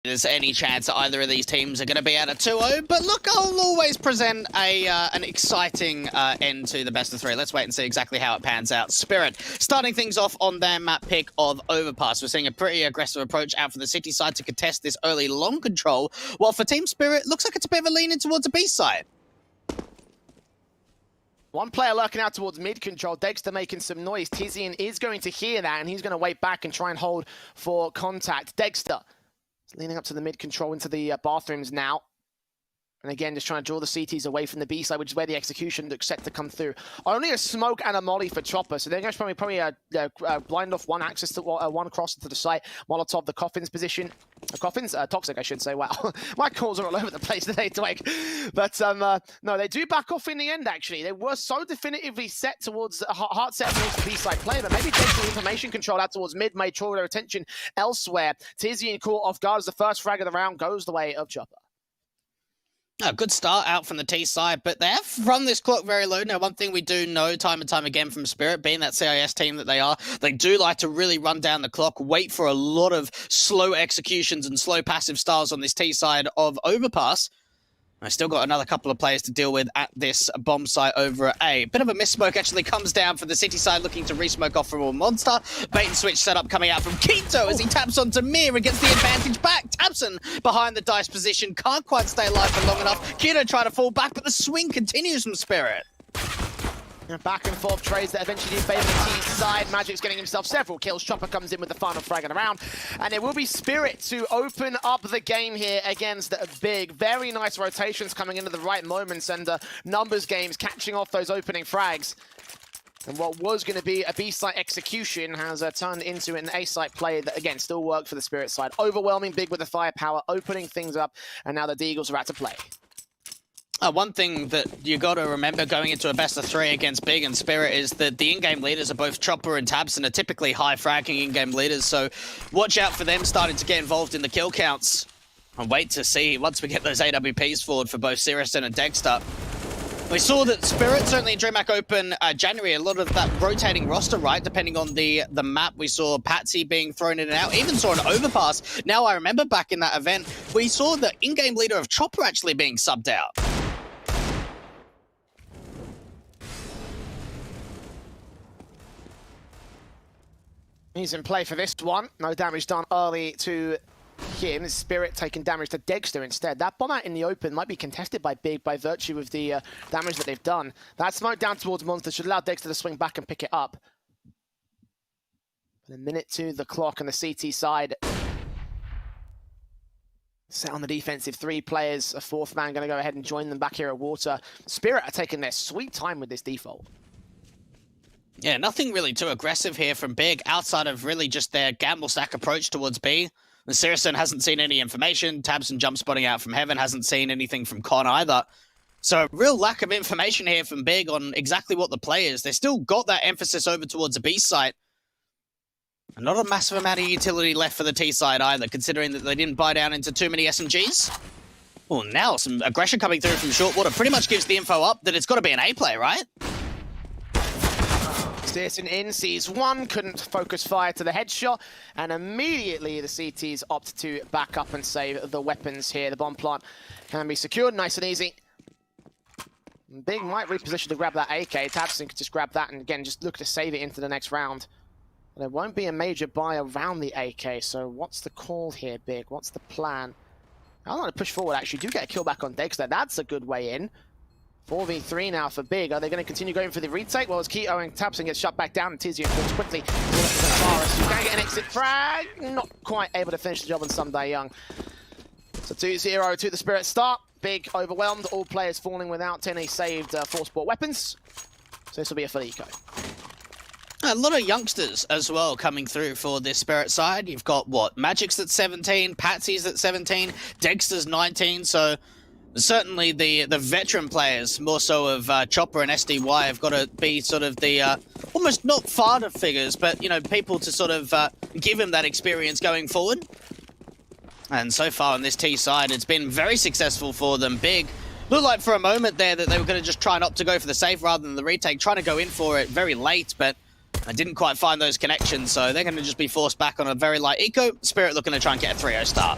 there's any chance that either of these teams are going to be at a 2-0, but look, I'll always present an exciting end to the best of three. Let's wait and see exactly how it pans out. Spirit starting things off on their map pick of Overpass. We're seeing a pretty aggressive approach out for the city side to contest this early long control, while for Team Spirit, looks like it's a bit of a lean in towards the B side. One player lurking out towards mid-control. Dexter making some noise. Tizian is going to hear that, and he's going to wait back and try and hold for contact. Dexter leaning up to the mid-control into the bathrooms now. And again, just trying to draw the CTs away from the B side, which is where the execution looks set to come through. Only a smoke and a molly for Chopper, so they're going to probably blind off one access to one cross into the site. Molotov, the Coffin's position. Coffin's toxic, I should say. Wow, my calls are all over the place today, Twig. But no, they do back off in the end. Actually, they were so definitively set towards hard set towards the B side play, but maybe taking information control out towards mid may draw their attention elsewhere. Tizian caught off guard as the first frag of the round goes the way of Chopper. A good start out from the T side, but they have run this clock very low. Now, one thing we do know time and time again from Spirit, being that CIS team that they are, they do like to really run down the clock, wait for a lot of slow executions and slow passive styles on this T side of Overpass. I still got another couple of players to deal with at this bomb site over at A. Bit of a missmoke actually comes down for the city side, looking to re-smoke off from a monster. Bait and switch setup coming out from Quito as he taps onto Mir and gets the advantage back. Tabson behind the dice position, can't quite stay alive for long enough. Quito trying to fall back, but the swing continues from Spirit. Back and forth trades that eventually do favor the T side. Magic's getting himself several kills. Chopper comes in with the final frag of the round. And it will be Spirit to open up the game here against Big. Very nice rotations coming into the right moments and numbers games catching off those opening frags. And what was going to be a B-site execution has turned into an A-site play that, again, still worked for the Spirit side. Overwhelming Big with the firepower, opening things up, and now the Deagles are out to play. One thing that you got to remember going into a best of three against Big and Spirit is that the in-game leaders are both Chopper and Tabson are typically high fragging in-game leaders, so watch out for them starting to get involved in the kill counts. And wait to see once we get those AWPs forward for both Sirison and Dexter. We saw that Spirit, certainly in DreamHack Open January, a lot of that rotating roster, right? Depending on the map, we saw Patsy being thrown in and out, even saw an Overpass. Now I remember back in that event, we saw the in-game leader of Chopper actually being subbed out. He's in play for this one. No damage done early to him. Spirit taking damage to Dexter instead. That bomb out in the open might be contested by Big by virtue of the damage that they've done. That smoke down towards Monster should allow Dexter to swing back and pick it up. But a minute to the clock on the CT side. Set on the defensive, three players. A fourth man going to go ahead and join them back here at Water. Spirit are taking their sweet time with this default. Yeah, nothing really too aggressive here from Big, outside of really just their gamble stack approach towards B. And Sirison hasn't seen any information. Tabson jump spotting out from Heaven hasn't seen anything from Con either. So real lack of information here from Big on exactly what the play is. They still got that emphasis over towards the B site. And not a massive amount of utility left for the T side either, considering that they didn't buy down into too many SMGs. Well, now some aggression coming through from Short Water pretty much gives the info up that it's got to be an A play, right? Sirson in, sees one, couldn't focus fire to the headshot, and immediately the CTs opt to back up and save the weapons here. The bomb plant can be secured, nice and easy. Big might reposition to grab that AK. Tabson could just grab that and again just look to save it into the next round. There won't be a major buy around the AK, so what's the call here, Big? What's the plan? I want to push forward, actually. Do get a kill back on Dexter. That's a good way in. 4v3 now for Big. Are they going to continue going for the retake? Well, as Keto and Tabson gets shut back down, and Tizian falls quickly. You can get an exit frag. Not quite able to finish the job on Sunday Young. So 2-0 to the Spirit start. Big overwhelmed. All players falling without any saved force bought weapons. So this will be a full eco. A lot of youngsters as well coming through for this Spirit side. You've got, what, Magic's at 17, Patsy's at 17, Dexter's 19, so certainly the veteran players, more so of Chopper and SDY, have got to be sort of the almost not father figures, but, you know, people to sort of give him that experience going forward. And so far on this T side, it's been very successful for them. Big looked like for a moment there that they were going to just try not to go for the save rather than the retake, trying to go in for it very late, but I didn't quite find those connections, so they're going to just be forced back on a very light eco. Spirit looking to try and get a 3-0 start.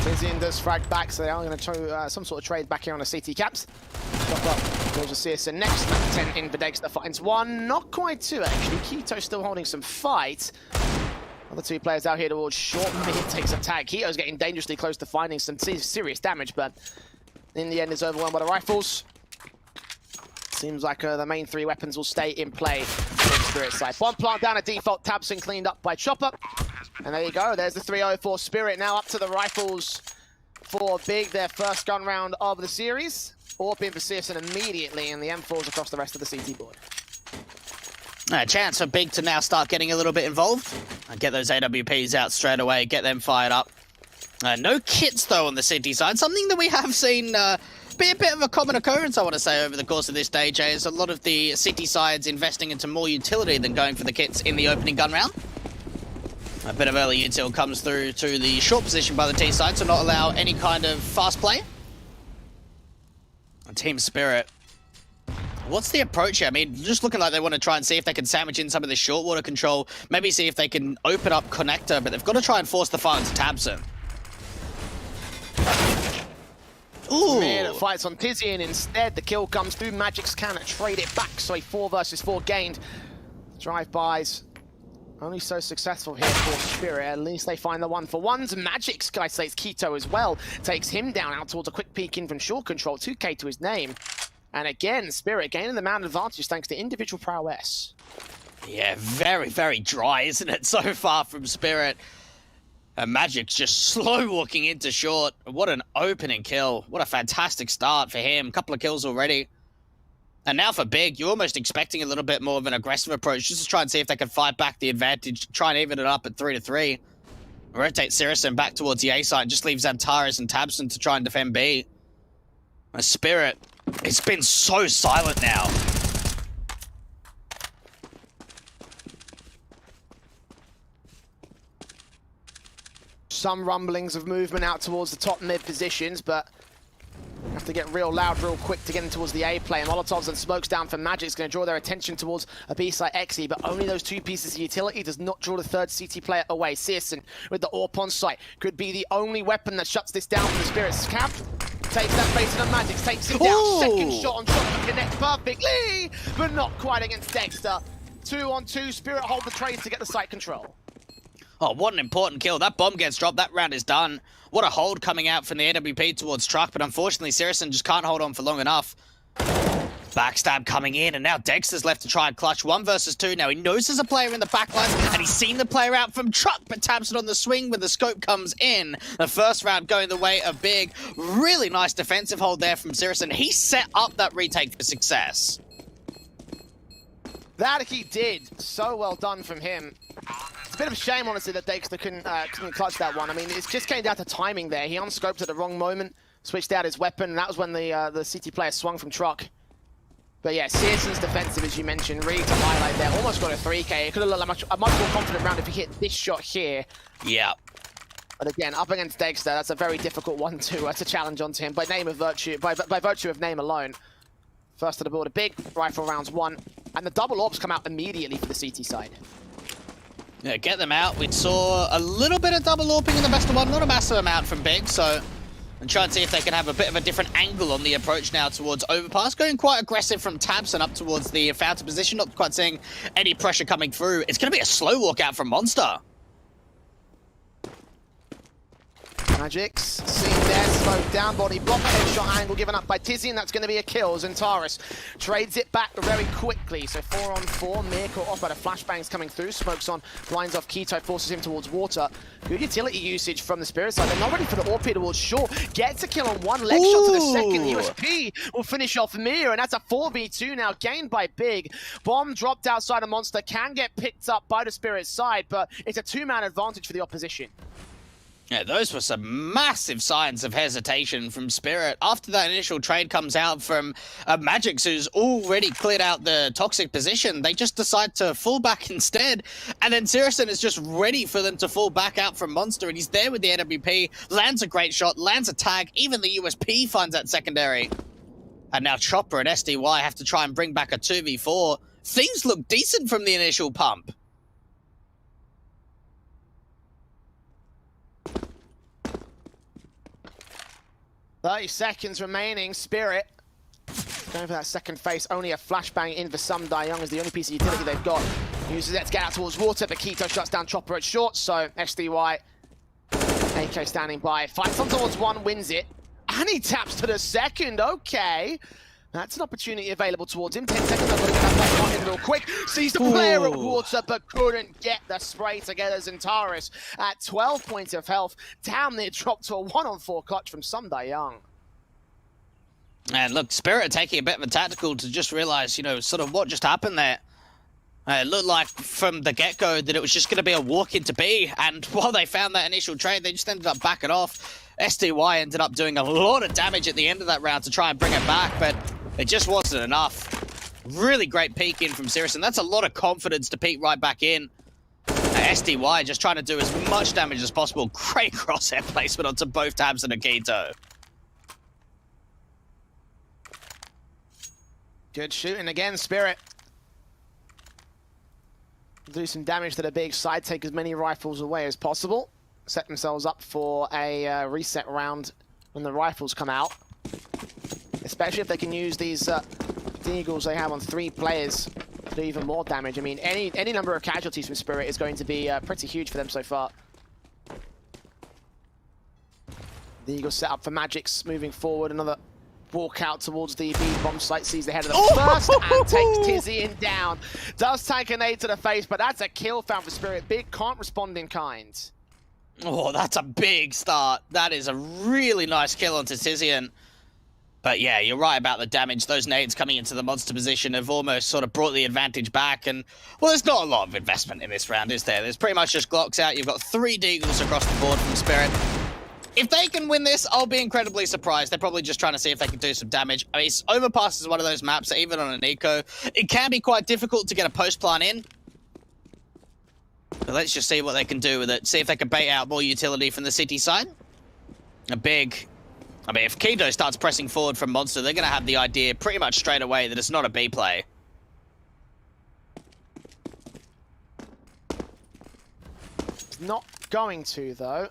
Tizian does frag back, so they are going to show some sort of trade back here on the CT caps. Chop up, there's a CSN next. 10 in for Dexter, finds one, not quite two actually. Keto still holding some fight. Other two players out here towards short. Mid takes a tag. Keto's getting dangerously close to finding some serious damage, but in the end is overwhelmed by the rifles. Seems like the main three weapons will stay in play on the Spirit side. Bomb plant down a default. Tabson cleaned up by Chopper. And there you go. There's the 304 Spirit. Now up to the rifles for Big, their first gun round of the series. Orp in for Searson immediately, and the M4s across the rest of the CT board. A chance for Big to now start getting a little bit involved and get those AWPs out straight away, get them fired up. No kits, though, on the City side. Something that we have seen be a bit of a common occurrence, I want to say, over the course of this day, Jay, is a lot of the City sides investing into more utility than going for the kits in the opening gun round. A bit of early util comes through to the short position by the T side to not allow any kind of fast play. Team Spirit. What's the approach here? I mean, just looking like they want to try and see if they can sandwich in some of this short water control. Maybe see if they can open up connector, but they've got to try and force the fire into Tabson. Ooh. Man, fights on Tizian instead. The kill comes through. Magic's can trade it back, so a 4 versus 4 gained. Drive-bys only so successful here for Spirit. At least they find the 1-for-1s. Magic's guy slays Keto as well. Takes him down out towards a quick peek in from short control. 2K to his name. And again, Spirit gaining the man advantage thanks to individual prowess. Yeah, very, very dry, isn't it, so far from Spirit? And Magic's just slow walking into short. What an opening kill. What a fantastic start for him. Couple of kills already. And now for Big, you're almost expecting a little bit more of an aggressive approach just to try and see if they can fight back the advantage, try and even it up at 3-3. Rotate Sirison back towards the A side and just leaves Antares and Tabson to try and defend B. Spirit, it's been so silent now. Some rumblings of movement out towards the top mid positions, but have to get real loud real quick to get in towards the A play. And Molotovs and smokes down for Magic is going to draw their attention towards a B site Xe, but only those 2 pieces of utility does not draw the third CT player away. Searson with the AWP on site could be the only weapon that shuts this down from the Spirit's camp. Takes that base on Magic, takes him down. Ooh. Second shot on shot to connect perfectly, but not quite against Dexter. 2-on-2, Spirit hold the trades to get the site control. Oh, what an important kill. That bomb gets dropped. That round is done. What a hold coming out from the AWP towards Truck, but unfortunately, Sirison just can't hold on for long enough. Backstab coming in, and now Dexter's left to try and clutch 1 versus 2. Now, he knows there's a player in the backline, and he's seen the player out from Truck, but taps it on the swing when the scope comes in. The first round going the way of Big. Really nice defensive hold there from Sirison. He set up that retake for success. That he did. So well done from him. It's a bit of a shame, honestly, that Dexter couldn't clutch that one. I mean, it just came down to timing there. He unscoped at the wrong moment, switched out his weapon, and that was when the CT player swung from Truck. But yeah, Searson's defensive, as you mentioned, really to highlight there. Almost got a 3K. It could have looked like a much more confident round if he hit this shot here. Yeah. But again, up against Dexter, that's a very difficult one to challenge onto him by virtue of name alone. First to the board, a Big rifle rounds 1, and the double orbs come out immediately for the CT side. Yeah, get them out. We saw a little bit of double AWPing in the best of 1, not a massive amount from Big, so... And try and see if they can have a bit of a different angle on the approach now towards Overpass. Going quite aggressive from Tabson up towards the fountain position, not quite seeing any pressure coming through. It's going to be a slow walk out from Monster. Magic's seen there, slowed down, body block, headshot angle given up by Tizzy, and that's going to be a kill. Zentaris trades it back very quickly. So 4-on-4, Mir caught off by the flashbangs coming through. Smokes on, blinds off Keto, forces him towards water. Good utility usage from the Spirit side. They're not ready for the AWP towards short. Gets a kill on 1 leg shot to the second. USP will finish off Mir, and that's a 4v2 now, gained by Big. Bomb dropped outside of Monster, can get picked up by the Spirit side, but it's a 2-man advantage for the opposition. Yeah, those were some massive signs of hesitation from Spirit. After that initial trade comes out from Magix, who's already cleared out the toxic position, they just decide to fall back instead. And then Sirison is just ready for them to fall back out from Monster, and he's there with the AWP, lands a great shot, lands a tag, even the USP finds that secondary. And now Chopper and SDY have to try and bring back a 2v4. Things look decent from the initial pump. 30 seconds remaining. Spirit going for that second face. Only a flashbang in for Some Young is the only piece of utility they've got. Uses it to get out towards water, but Keto shuts down Chopper at short, so SDY, AK standing by. Fights on towards one, wins it. And he taps to the second, okay. That's an opportunity available towards him. 10 seconds, I've got to get that one in real quick. Sees the player at water, but couldn't get the spray together. Zentaris at 12 points of health. Down there, dropped to a 1-on-4 clutch from Some Young. And look, Spirit taking a bit of a tactical to just realize, you know, sort of what just happened there. It looked like from the get-go that it was just going to be a walk into B, and while they found that initial trade, they just ended up backing off. SDY ended up doing a lot of damage at the end of that round to try and bring it back, but it just wasn't enough. Really great peek in from Sirius, and that's a lot of confidence to peek right back in. SDY just trying to do as much damage as possible. Great crosshair placement onto both Tabs and Akito. Good shooting again, Spirit. Do some damage to the big side, take as many rifles away as possible. Set themselves up for a reset round when the rifles come out. Especially if they can use these Deagles they have on 3 players to do even more damage. I mean, any number of casualties from Spirit is going to be pretty huge for them so far. The Eagles set up for Magix moving forward. Another walk out towards the B bomb site, sees the head of the first and takes Tizzy in down. Does tank a nade to the face, but that's a kill found for Spirit. Big can't respond in kind. Oh, that's a big start. That is a really nice kill onto Tizian. But yeah, you're right about the damage. Those nades coming into the monster position have almost sort of brought the advantage back. And, well, there's not a lot of investment in this round, is there? There's pretty much just Glocks out. You've got 3 Deagles across the board from Spirit. If they can win this, I'll be incredibly surprised. They're probably just trying to see if they can do some damage. I mean, Overpass is one of those maps that even on an eco, it can be quite difficult to get a post plant in. But let's just see what they can do with it. See if they can bait out more utility from the city side. I mean, if Keto starts pressing forward from Monster, they're going to have the idea pretty much straight away that it's not a B play. It's not going to, though.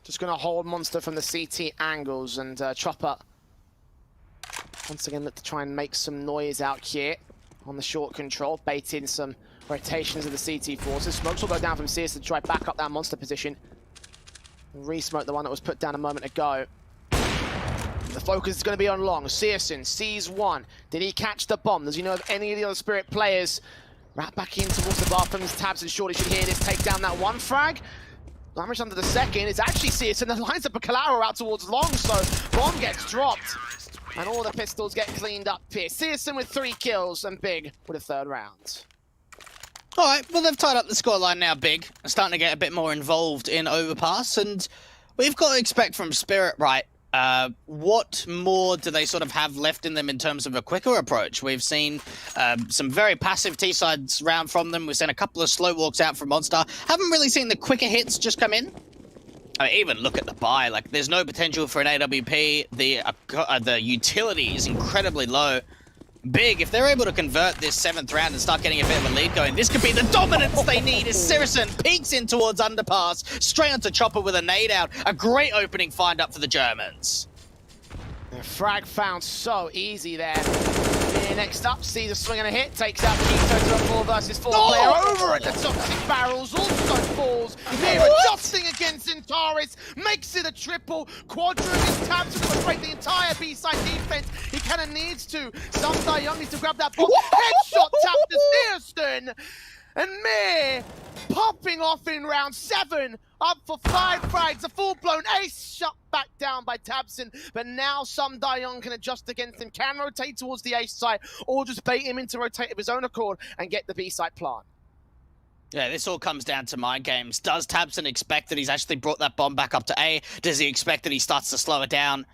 Just going to hold Monster from the CT angles, and Chopper once again look to try and make some noise out here on the short control, bait in some rotations of the CT forces. Smokes will go down from CS to try back up that Monster position. Re-smoke the one that was put down a moment ago. The focus is going to be on long. Searson sees one. Did he catch the bomb? Does he know of any of the other Spirit players? Right back in towards the bathrooms. Tabs and Shorty should hear this. Take down that one frag. Damage under the second. It's actually Searson that lines up a Kalaro out towards long, so bomb gets dropped. And all the pistols get cleaned up here. Searson with 3 kills and Big with a 3rd round. All right, well, they've tied up the scoreline now, Big. They're starting to get a bit more involved in Overpass, and we've got to expect from Spirit, right, what more do they sort of have left in them in terms of a quicker approach? We've seen some very passive T-sides round from them. We've seen a couple of slow walks out from Monster. Haven't really seen the quicker hits just come in. I mean, even look at the buy. Like, there's no potential for an AWP. The utility is incredibly low. Big, if they're able to convert this 7th round and start getting a bit of a lead going, this could be the dominance they need as Sirison peeks in towards Underpass, straight onto Chopper with a nade out. A great opening find up for the Germans. The frag found so easy there. Here next up, sees a swing and a hit, takes out Keto to a 4 versus 4 player over at the toxic barrels, also falls. Near adjusting against Zentaris, makes it a triple. Quadra is tapped to frustrate the entire B-side defense. He kind of needs to. Some Young needs to grab that ball. Headshot tapped to Searson. And Mir popping off in round 7, up for 5 frags, a full-blown ace shut back down by Tabson, but now Some Young can adjust against him, can rotate towards the ace side, or just bait him into rotate of his own accord and get the B-side plant. Yeah, this all comes down to mind games. Does Tabson expect that he's actually brought that bomb back up to A? Does he expect that he starts to slow it down?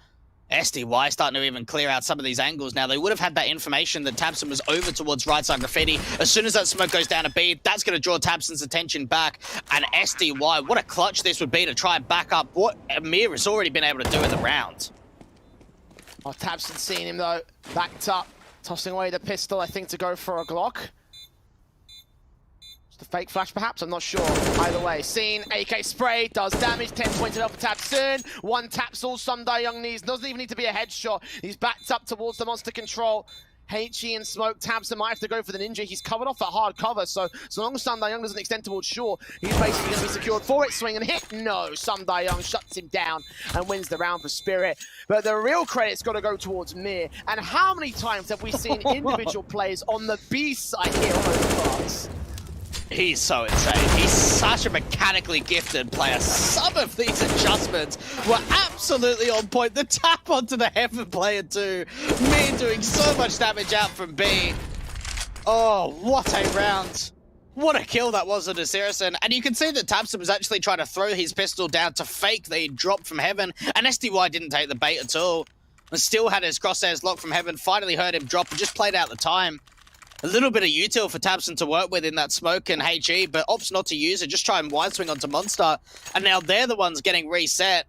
SDY starting to even clear out some of these angles now. They would have had that information that Tabson was over towards right side graffiti. As soon as that smoke goes down to B, that's going to draw Tabson's attention back. And SDY, what a clutch this would be to try and back up what Amir has already been able to do in the round. Oh, Tabson's seen him though, backed up, tossing away the pistol, I think, to go for a Glock. The fake flash, perhaps? I'm not sure. Either way, seen. AK spray does damage. 10 points up for Tabson. One taps all. Sundae needs. Doesn't even need to be a headshot. He's backed up towards the monster control. HE and Smoke. Tabson might have to go for the ninja. He's covered off that hard cover, so long as Sundae doesn't extend towards shore, he's basically going to be secured for it. Swing and hit. No, Sundae shuts him down and wins the round for Spirit. But the real credit's got to go towards Mir. And how many times have we seen individual plays on the B side here on Overpass? He's so insane. He's such a mechanically gifted player. Some of these adjustments were absolutely on point. The tap onto the Heaven player too. Me doing so much damage out from B. Oh, what a round. What a kill that was on Asirison. And you can see that Tabson was actually trying to throw his pistol down to fake that he dropped from Heaven. And SDY didn't take the bait at all. And still had his crosshairs locked from Heaven. Finally heard him drop and just played out the time. A little bit of util for Tabson to work with in that smoke and HE, but opts not to use it, just try and wide swing onto Monster. And now they're the ones getting reset.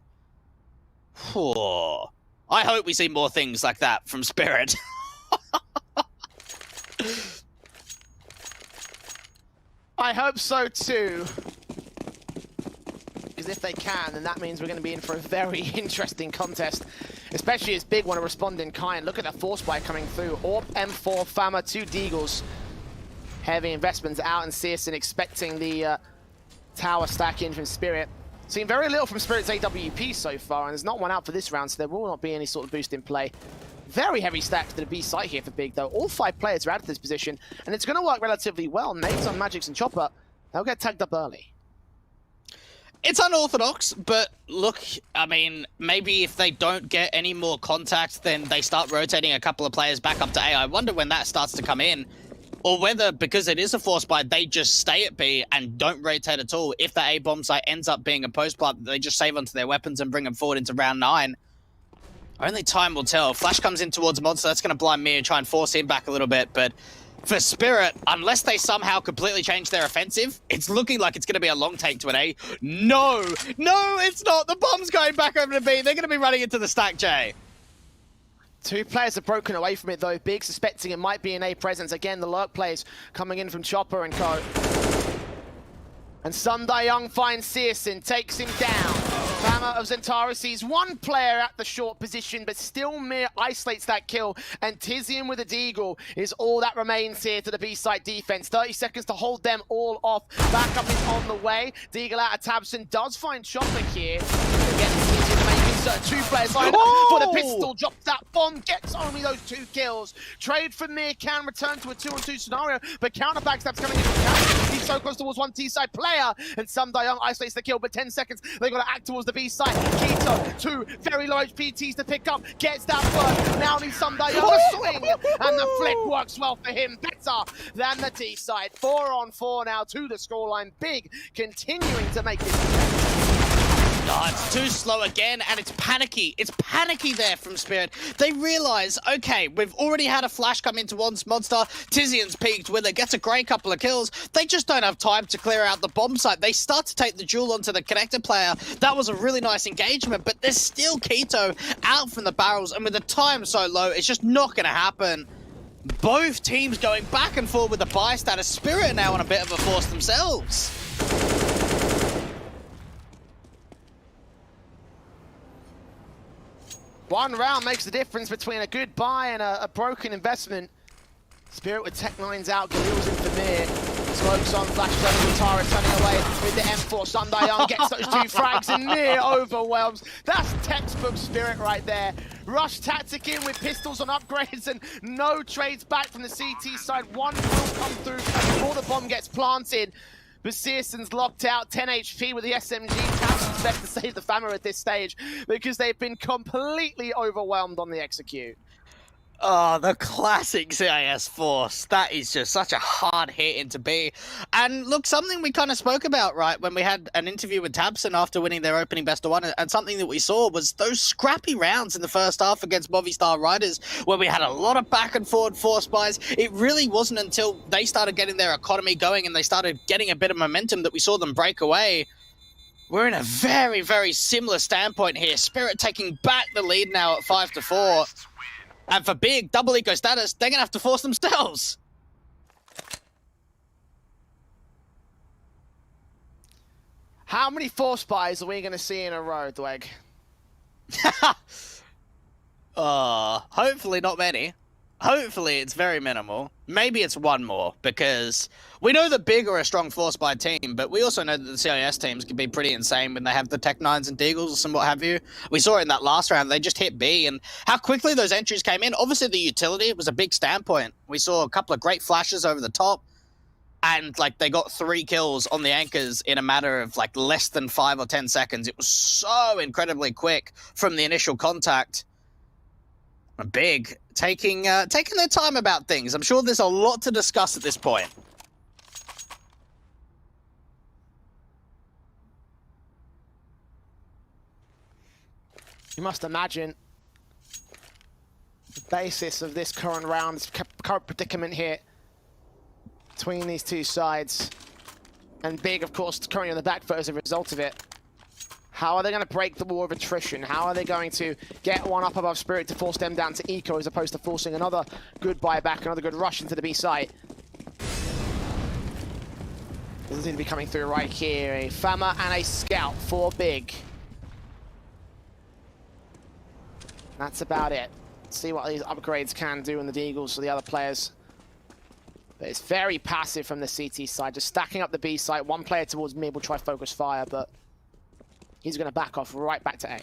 I hope we see more things like that from Spirit. I hope so too. Because if they can, then that means we're going to be in for a very interesting contest. Especially as Big want to respond in kind. Look at that force spike coming through. Orp, M4, Fama, 2 Deagles. Heavy investments out, and CSN expecting the tower stack in from Spirit. Seen very little from Spirit's AWP so far, and there's not one out for this round, so there will not be any sort of boost in play. Very heavy stacks to the B site here for Big, though. All 5 players are out of this position, and it's going to work relatively well. Nades on Magix and Chopper, they'll get tagged up early. It's unorthodox, but look, I mean, maybe if they don't get any more contact, then they start rotating a couple of players back up to A. I wonder when that starts to come in. Or whether, because it is a force buy, they just stay at B and don't rotate at all. If the A bomb site ends up being a post plant, they just save onto their weapons and bring them forward into round 9. Only time will tell. Flash comes in towards Monster, that's going to blind me and try and force him back a little bit, but for Spirit, unless they somehow completely change their offensive, it's looking like it's going to be a long take to an A. No, it's not. The bomb's going back over to B. They're going to be running into the stack, Jay. 2 players have broken away from it, though. Big suspecting it might be an A presence. Again, the lurk plays coming in from Chopper and co. And Sundae finds Searson, takes him down. Fama of Zentara sees 1 player at the short position, but still Mir isolates that kill. And Tizian with a Deagle is all that remains here to the B-side defense. 30 seconds to hold them all off. Backup is on the way. Deagle out of Tabson does find Chopper here. Again, Tizian to make insert. 2 players lined up for the pistol. Drops that bomb, gets only those 2 kills. Trade for Mir can return to a 2-on-2 scenario, but counter backstab's coming in from Tabson. He's so close towards 1 T-side player, and Sundae isolates the kill, but 10 seconds, they got to act towards the B side. Keto, 2 very low HP Ts to pick up, gets that first. Now needs Sundae a swing, and the flick works well for him, better than the T side. 4-on-4 now to the scoreline. Big continuing to make this. Oh, it's too slow again, and it's panicky. It's panicky there from Spirit. They realize, okay, we've already had a flash come into Monster. Tizian's peaked with it, gets a great couple of kills. They just don't have time to clear out the bomb site. They start to take the duel onto the connector player. That was a really nice engagement, but there's still Keto out from the barrels, and with the time so low, it's just not going to happen. Both teams going back and forth with the buy status. Spirit now on a bit of a force themselves. One round makes the difference between a good buy and a broken investment. Spirit with Tech 9s out, Galil's in for Mir. Smokes on, flashes over Tara, turning away with the M4. Sundae gets those 2 frags and Mir overwhelms. That's textbook Spirit right there. Rush tactic in with pistols on upgrades and no trades back from the CT side. 1 will come through before the bomb gets planted. But Searson's locked out, 10 HP with the SMG. Tabson's best to save the Fama at this stage because they've been completely overwhelmed on the execute. Oh, the classic CIS force. That is just such a hard hit into B. And look, something we kind of spoke about, right, when we had an interview with Tabson after winning their opening best of 1, and something that we saw was those scrappy rounds in the first half against Movistar Riders, where we had a lot of back and forward force buys. It really wasn't until they started getting their economy going and they started getting a bit of momentum that we saw them break away. We're in a very, very similar standpoint here. Spirit taking back the lead now at 5-4. And for Big, double eco status, they're going to have to force themselves. How many force buys are we going to see in a row, Dweg? Hopefully not many. Hopefully it's very minimal. Maybe it's one more, because we know that Big are a strong force by team, but we also know that the CIS teams can be pretty insane when they have the Tech 9s and Deagles and what have you. We saw it in that last round. They just hit B, and how quickly those entries came in. Obviously the utility was a big standpoint. We saw a couple of great flashes over the top, and like they got 3 kills on the anchors in a matter of like less than 5 or 10 seconds. It was so incredibly quick from the initial contact. Big taking their time about things. I'm sure there's a lot to discuss at this point. You must imagine the basis of this current round, current predicament here between these two sides. And Big, of course, currently on the back foot as a result of it. How are they going to break the wall of attrition? How are they going to get one up above Spirit to force them down to Eco as opposed to forcing another good buyback, another good rush into the B site? Doesn't seem to be coming through right here. A Fama and a Scout for Big. That's about it. Let's see what these upgrades can do in the Deagles for the other players. But it's very passive from the CT side, just stacking up the B site. One player towards mid will try focus fire, but he's going to back off right back to A.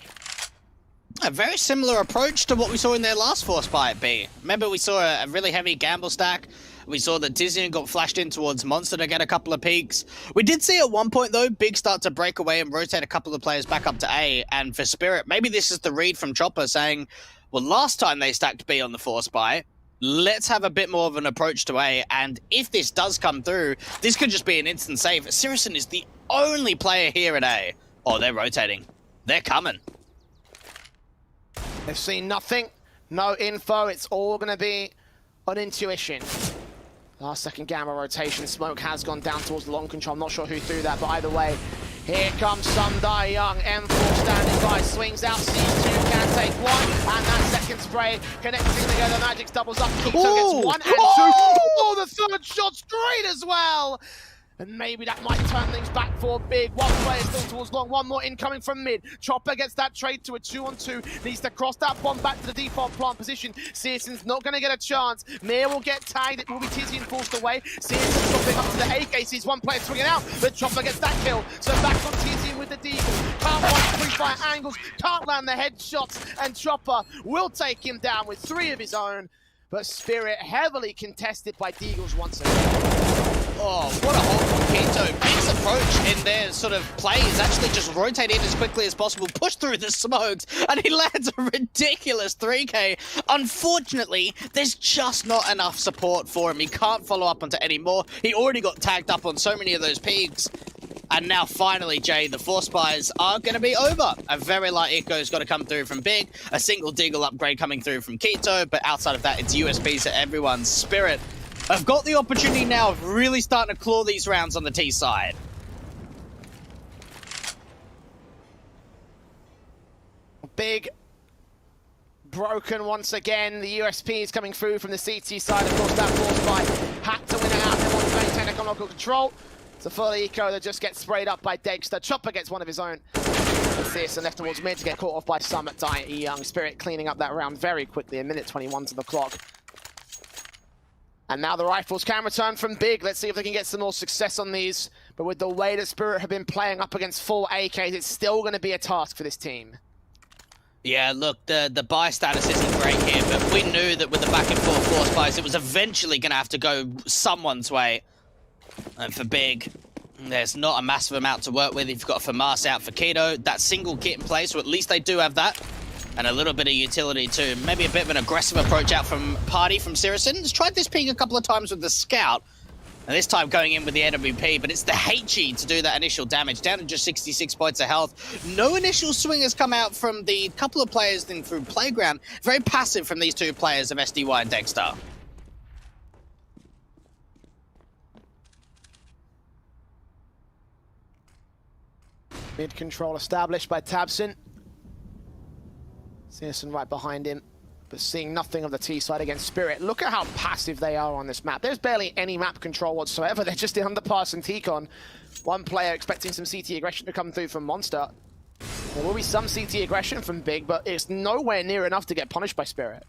A very similar approach to what we saw in their last force buy at B. Remember, we saw a really heavy gamble stack. We saw that Tizian got flashed in towards Monster to get a couple of peaks. We did see at one point, though, Big start to break away and rotate a couple of players back up to A. And for Spirit, maybe this is the read from Chopper saying, well, last time they stacked B on the force buy, let's have a bit more of an approach to A. And if this does come through, this could just be an instant save. Sirison is the only player here at A. Oh, they're rotating. They're coming. They've seen nothing, no info. It's all going to be on intuition. Last second gamma rotation. Smoke has gone down towards the long control. I'm not sure who threw that, but either way, here comes Sundai Young. M4 standing by, swings out. C2 can take one, and that second spray connecting together. Magix doubles up. Keto gets 1 and 2. Oh, the third shot straight as well. And maybe that might turn things back for Big. One player still towards long, one more incoming from mid. Chopper gets that trade to a 2-on-2. Needs to cross that bomb back to the default plant position. Searson's not going to get a chance. Mir will get tagged. It will be Tizian forced away. Searson dropping up to the AK. Sees one player swinging out, but Chopper gets that kill. So back on Tizian with the Deagle. Can't watch pre-fire angles. Can't land the headshots. And Chopper will take him down with 3 of his own. But Spirit heavily contested by Deagles once again. Oh, what a hold from Keto. Big's approach in their sort of play is actually just rotate in as quickly as possible, push through the smokes, and he lands a ridiculous 3K. Unfortunately, there's just not enough support for him. He can't follow up onto any more. He already got tagged up on so many of those peaks. And now finally, Jay, the force buys are going to be over. A very light echo's got to come through from Big, a single Deagle upgrade coming through from Keto, but outside of that, it's USPs to everyone's Spirit. I've got the opportunity now of really starting to claw these rounds on the T side. Big broken once again. The USP is coming through from the CT side. Of course, that force buy had to win it out. They want to maintain economical control. It's a full eco that just gets sprayed up by Dexter. Chopper gets one of his own. Searson left towards mid to get caught off by Summit. Young. Spirit cleaning up that round very quickly. A minute 21 to the clock. And now the rifles can return from Big. Let's see if they can get some more success on these. But with the way that Spirit have been playing up against full AKs, it's still going to be a task for this team. Yeah, look, the buy status isn't great here, but we knew that with the back and forth force buys, it was eventually going to have to go someone's way. And for Big, there's not a massive amount to work with. You've got FAMAS out for Keto. That single kit in place, so at least they do have that. And a little bit of utility too. Maybe a bit of an aggressive approach out from Party from Sirison. He's tried this peak a couple of times with the Scout. And this time going in with the AWP, but it's the HE to do that initial damage. Down to just 66 points of health. No initial swing has come out from the couple of players then through Playground. Very passive from these two players of SDY and Dexter. Mid control established by Tabson. Searson right behind him. but seeing nothing of the T side against Spirit. Look at how passive they are on this map. There's barely any map control whatsoever. They're just in Underpass and T-Con. One player expecting some CT aggression to come through from Monster. There will be some CT aggression from Big, but it's nowhere near enough to get punished by Spirit.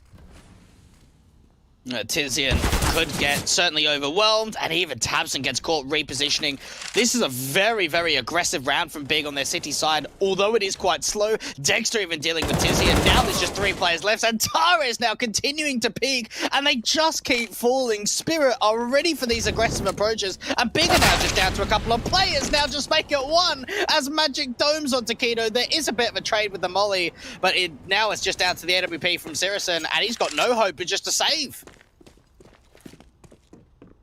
Tizian could get certainly overwhelmed, and even Tabson gets caught repositioning. This is a very, very aggressive round from Big on their city side, although it is quite slow. Dexter even dealing with Tizian. Now there's just 3 players left, and Tara is now continuing to peak, and they just keep falling. Spirit are ready for these aggressive approaches, and Big are now just down to a couple of players. Now just make it 1 as Magic domes on Taquito. There is a bit of a trade with the Molly, but now it's just down to the AWP from Sirison, and he's got no hope but just to save.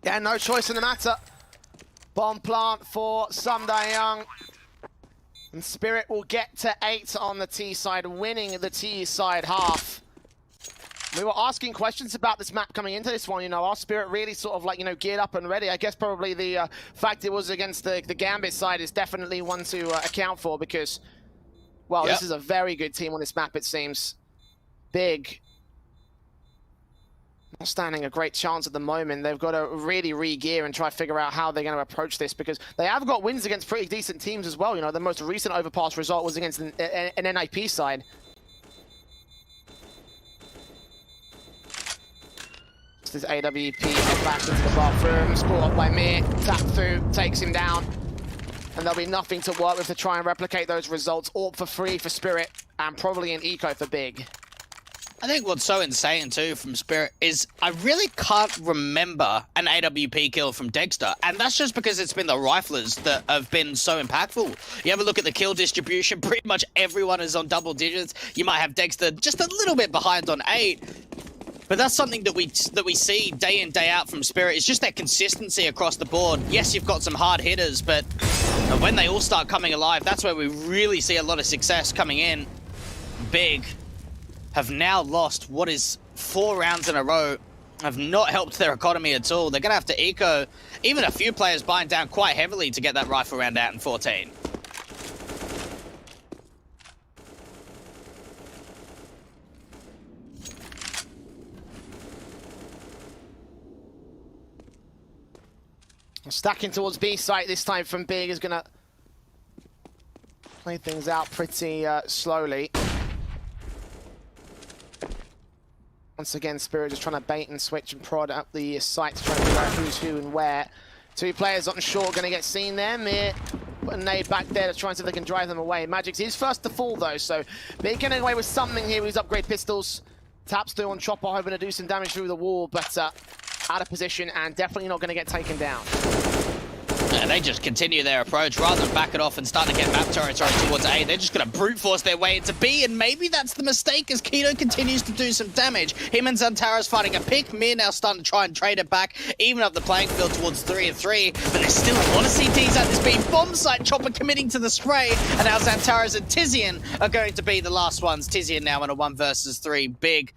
Yeah, no choice in the matter. Bomb plant for Sundae. And Spirit will get to 8 on the T side, winning the T side half. We were asking questions about this map coming into this one. You know, our Spirit really sort of like, you know, geared up and ready. I guess probably the fact it was against the Gambit side is definitely one to account for because, well, This is a very good team on this map, it seems. Big. Not standing a great chance at the moment. They've got to really re-gear and try to figure out how they're going to approach this because they have got wins against pretty decent teams as well. You know, the most recent Overpass result was against an NIP side. This is AWP back into the bathroom, scored up by Mir, tap through, takes him down. And there'll be nothing to work with to try and replicate those results. AWP for free for Spirit and probably an eco for Big. I think what's so insane, too, from Spirit is I really can't remember an AWP kill from Dexter, and that's just because it's been the riflers that have been so impactful. You have a look at the kill distribution, pretty much everyone is on double digits. You might have Dexter just a little bit behind on 8, but that's something that we see day in, day out from Spirit. It's just that consistency across the board. Yes, you've got some hard hitters, but when they all start coming alive, that's where we really see a lot of success coming in. Big have now lost what is 4 rounds in a row, have not helped their economy at all. They're going to have to eco even a few players buying down quite heavily to get that rifle round out in 14. Stacking towards B site this time from Big is going to play things out pretty slowly. Once again, Spirit just trying to bait and switch and prod up the site to try and figure out who's who and where. 2 players on short going to get seen there. Mir put a nade back there to try and see if they can drive them away. Magic's his first to fall though, so Big getting away with something here with his upgrade pistols. Taps through on Chopper, hoping to do some damage through the wall, but out of position and definitely not going to get taken down. And they just continue their approach rather than back it off and start to get map territory towards A. They're just going to brute force their way into B, and maybe that's the mistake as Keto continues to do some damage. Him and Xantara's fighting a pick. Mir now starting to try and trade it back, even up the playing field towards 3 and 3. But there's still a lot of CTs at this B. Bomb site, Chopper committing to the spray, and now Xantara's and Tizian are going to be the last ones. Tizian now in a 1 versus 3. Big.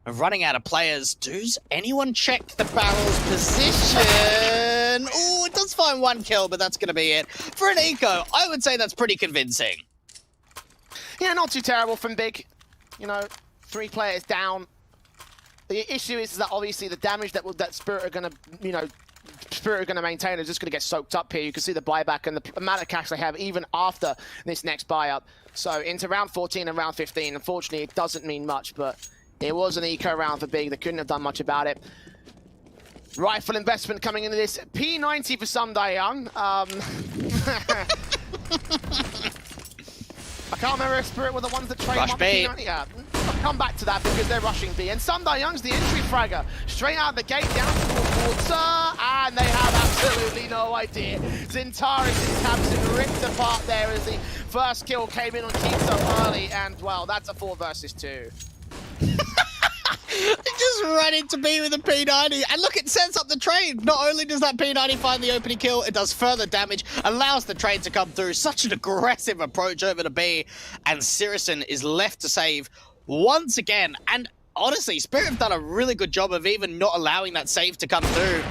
Running out of players. Does anyone check the barrel's position? Oh, it does find 1 kill, but that's going to be it. For an eco, I would say that's pretty convincing. Yeah, not too terrible from Big. You know, 3 players down. The issue is that obviously the damage that Spirit are going to, you know, Spirit are going to maintain is just going to get soaked up here. You can see the buyback and the amount of cash they have even after this next buy-up. So into round 14 and round 15, unfortunately, it doesn't mean much, but it was an eco round for Big. They couldn't have done much about it. Rifle investment coming into this. P90 for Sundae. I can't remember if Spirit were the ones that trademarked P90. Yeah, I'll come back to that because they're rushing B. And Sundae Young's the entry fragger. Straight out of the gate, down towards water, and they have absolutely no idea. Xantaris and Tabson ripped apart there as the first kill came in on Keto early, and well, that's a 4 versus 2. They just run into B with a P90, and look, it sets up the trade. Not only does that P90 find the opening kill, it does further damage, allows the trade to come through. Such an aggressive approach over to B, and Sirison is left to save once again. And honestly, Spirit have done a really good job of even not allowing that save to come through.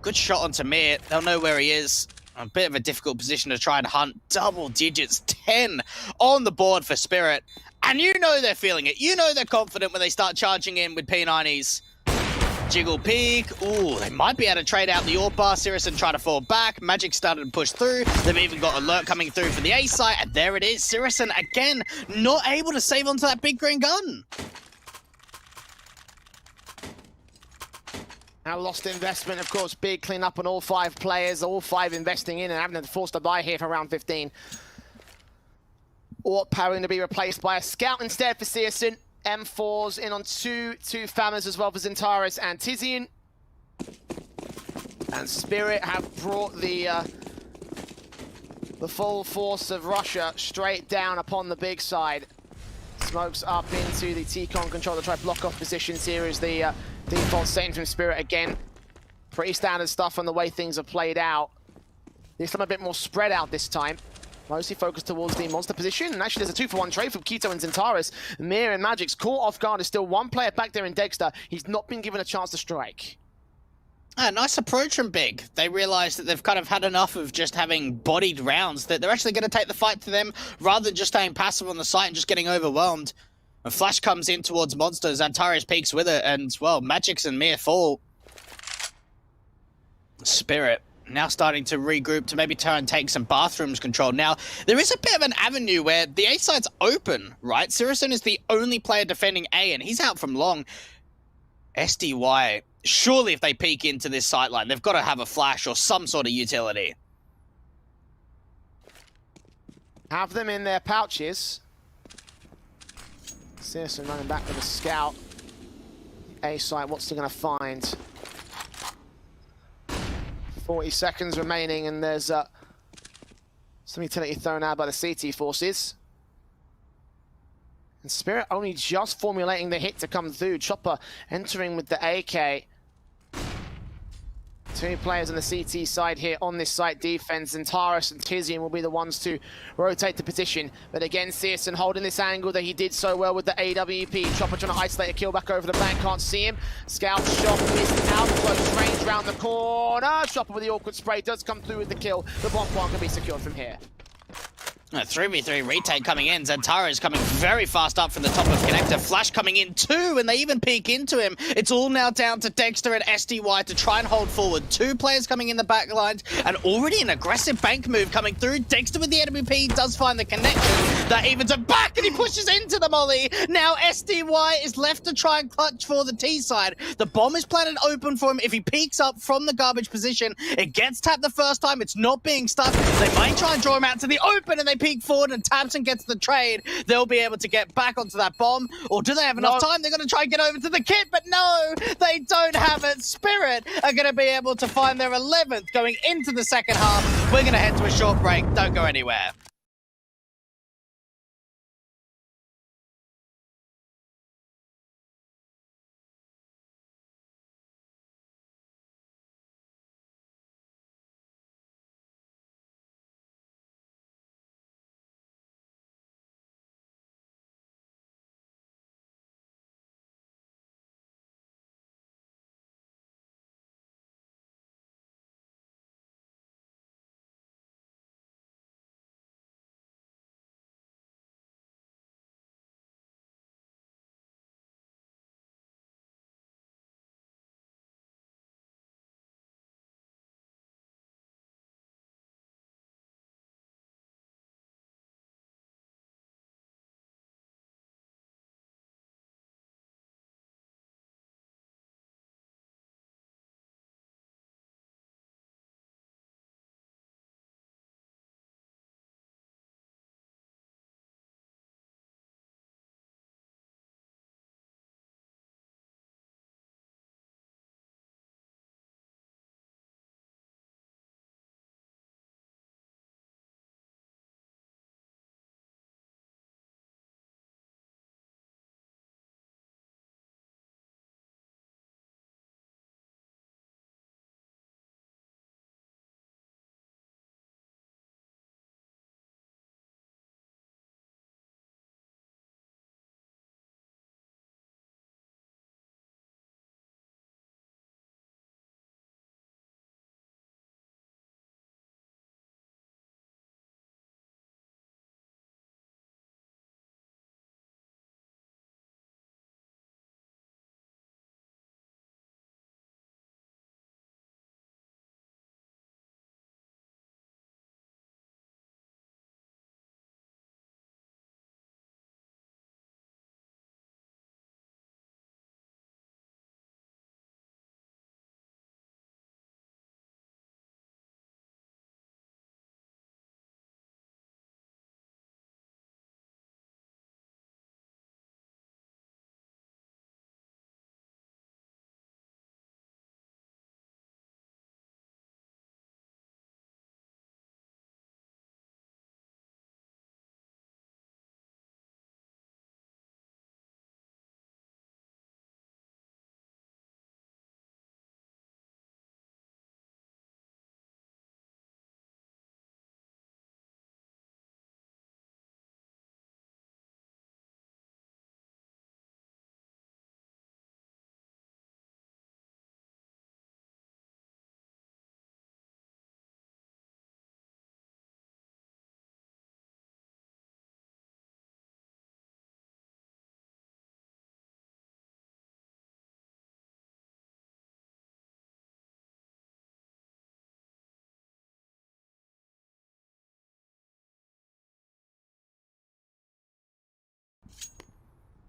Good shot onto Mir. They'll know where he is. A bit of a difficult position to try and hunt. Double digits, 10 on the board for Spirit. And you know they're feeling it. You know they're confident when they start charging in with P90s. Jiggle peek. Ooh, they might be able to trade out the Overpass. Sirison try to fall back. Magic started to push through. They've even got alert coming through for the A site. And there it is. Sirison, again, not able to save onto that big green gun. Now lost investment, of course, big clean-up on all 5 players, all 5 investing in and having to force to buy here for round 15. Or powering to be replaced by a scout instead for Sirison. M4s in on two Fammers as well for Zentaris and Tizian. And Spirit have brought the full force of Russia straight down upon the big side. Smokes up into the T-Con control to try to block off positions here as the default setting from Spirit again. Pretty standard stuff on the way things have played out. This time a bit more spread out this time. Mostly focused towards the monster position. And actually there's a 2-for-1 trade from Keto and Zentaris. Mir and Magic's caught off guard. There's still one player back there in Dexter. He's not been given a chance to strike. Nice approach from Big. They realize that they've kind of had enough of just having bodied rounds, that they're actually going to take the fight to them rather than just staying passive on the site and just getting overwhelmed. A flash comes in towards monsters, Antares peeks with it, and, well, Magic's and Mir fall. Spirit now starting to regroup to maybe try and take some bathrooms control. Now, there is a bit of an avenue where the A side's open, right? Sirison is the only player defending A, and he's out from long. SDY, surely if they peek into this sightline, they've got to have a flash or some sort of utility. Have them in their pouches. Sirison running back with a scout. A site, what's he going to find? 40 seconds remaining, and there's some utility thrown out by the CT forces. And Spirit only just formulating the hit to come through. Chopper entering with the AK. 2 players on the CT side here on this site defense, and Taurus and Tizian will be the ones to rotate the position. But again, Sirison holding this angle that he did so well with the AWP. Chopper trying to isolate a kill back over the bank, can't see him. Scout shot missed out, close range round the corner. Chopper with the awkward spray does come through with the kill. The bomb point can be secured from here. A 3v3 retake coming in. Zantara is coming very fast up from the top of Connector. Flash coming in too, and they even peek into him. It's all now down to Dexter and SDY to try and hold forward. 2 players coming in the back lines, and already an aggressive bank move coming through. Dexter with the AWP does find the connection. That evens him back, and he pushes into the molly. Now SDY is left to try and clutch for the T side. The bomb is planted open for him. If he peeks up from the garbage position, it gets tapped the first time. It's not being stuck. They might try and draw him out to the open, and they peek forward and Tabson gets the trade. They'll be able to get back onto that bomb. Or do they have enough time? They're going to try and get over to the kit, but no, they don't have it. Spirit are going to be able to find their 11th going into the second half. We're going to head to a short break. Don't go anywhere.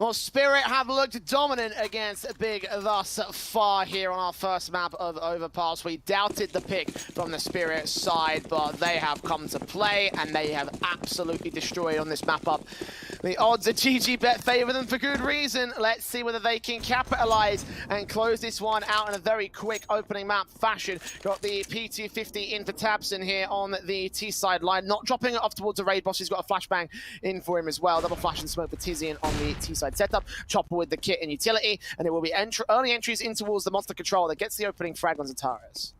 Well, Spirit have looked dominant against Big thus far here on our first map of Overpass. We doubted the pick from the Spirit side, but they have come to play, and they have absolutely destroyed on this map up. The odds of GG bet favor them for good reason. Let's see whether they can capitalize and close this one out in a very quick opening map fashion. Got the P250 in for Tabson here on the T-side line, not dropping it off towards the raid boss. He's got a flashbang in for him as well. Double flash and smoke for Tizian on the T-side setup. Chopper with the kit and utility, and it will be early entries in towards the monster control that gets the opening frag on Zataras.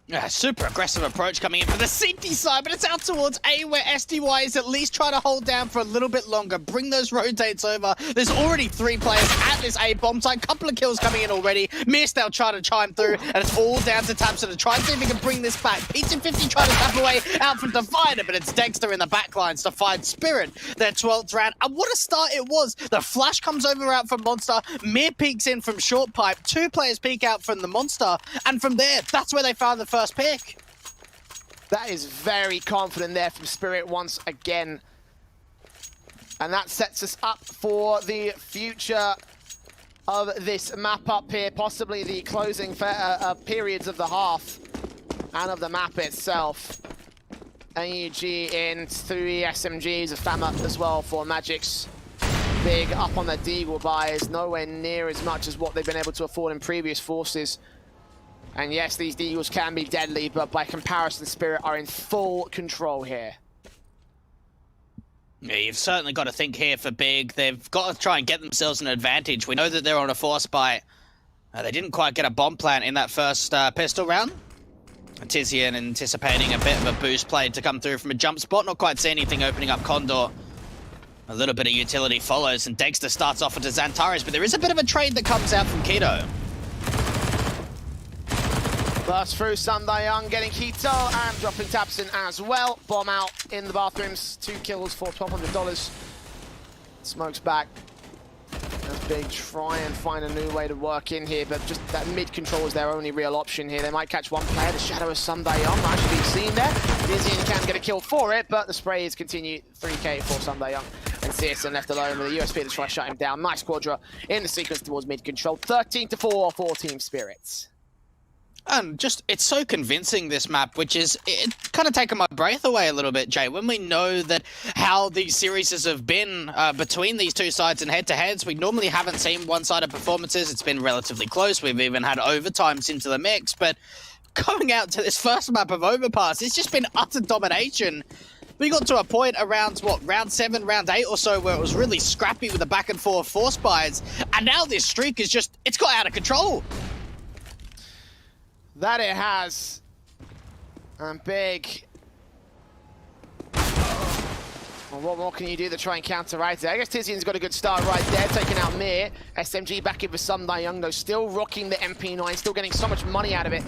Yeah, super aggressive approach coming in for the CT side, but it's out towards A, where SDY is at least trying to hold down for a little bit longer, bring those rotates over. There's already 3 players at this A bomb site, couple of kills coming in already. Mist now trying to chime through, and it's all down to Tabson to try and see if he can bring this back. P250 trying to tap away out from Divider, but it's Dexter in the backlines to find Spirit, their 12th round. And what a start it was. The flash comes over out from Monster, Mir peeks in from short pipe, 2 players peek out from the Monster, and from there, that's where they found the first pick. That is very confident there from Spirit once again. And that sets us up for the future of this map up here, possibly the closing periods of the half and of the map itself. AUG in 3 SMGs, a FAMA as well for Magic's. Big up on the Deagle buy is nowhere near as much as what they've been able to afford in previous forces. And yes, these Deagles can be deadly, but by comparison, Spirit are in full control here. Yeah, you've certainly got to think here for Big. They've got to try and get themselves an advantage. We know that they're on a force buy. They didn't quite get a bomb plant in that first pistol round. Tizian anticipating a bit of a boost play to come through from a jump spot. Not quite see anything opening up Condor. A little bit of utility follows, and Dexter starts off into Xantares, but there is a bit of a trade that comes out from Keto. Burst through Sundayoung, getting Keto and dropping Tabson as well. Bomb out in the bathrooms. 2 kills for $1,200. Smokes back. That's Big. Try and find a new way to work in here, but just that mid control is their only real option here. They might catch one player. The shadow of Sundayoung not actually being seen there. Tizian can get a kill for it, but the sprays continue. 3K for Sundayoung. And CSN left alone with a USP to try to shut him down. Nice quadra in the sequence towards mid control. 13-4 for Team Spirits. And just, it's so convincing, this map, which is, it kind of taken my breath away a little bit, Jay. When we know that how these series have been between these two sides and head-to-heads, we normally haven't seen one-sided performances. It's been relatively close. We've even had overtimes into the mix, but going out to this first map of Overpass, it's just been utter domination. We got to a point around, what, round 7, round 8 or so, where it was really scrappy with the back-and-forth force buys, and now this streak is just, it's got out of control. That it has. And Big. Well, what more can you do to try and counteract it? I guess Tizian's got a good start right there, taking out Mir. SMG back in for Sundayoung, though, still rocking the MP9, still getting so much money out of it.